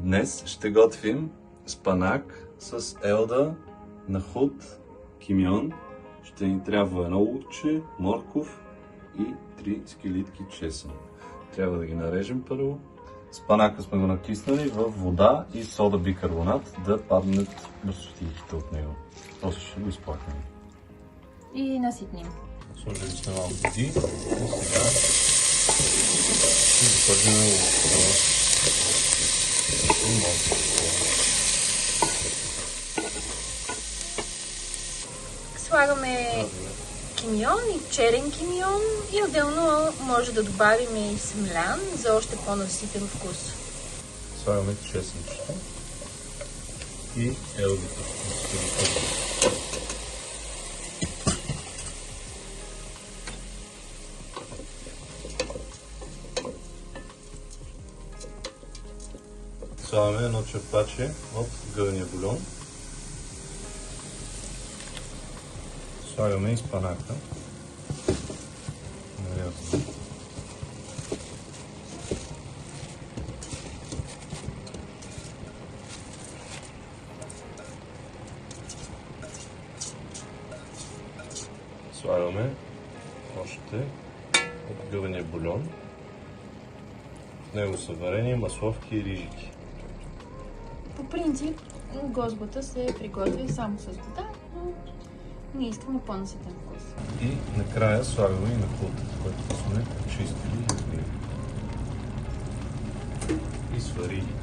Днес ще готвим спанак с елда, нахут, кимион. Ще ни трябва едно лукче, морков и 3 скелитки чесън. Трябва да ги нарежем първо. Спанака сме го накиснали в вода и сода бикарбонат да паднат мъсотийките от него. После ще го изплакнем. И наситним. Сложили сме малко води и сега ще сложим лукче. Слагаме кимион и черен кимион и отделно може да добавим и семлян за още по-наситен вкус. Слагаме чесънчета и елдите. Слагаме едно черпаче от гъвения бульон. Слагаме и спанака. Нарязваме. Слагаме още от гъвения бульон. В него са варени, масловки и рижики. По принцип, гозбата се приготвя само с вода, но ние искаме по-наситен вкус. И накрая слагаме и нахута, който сме почистили и сварили.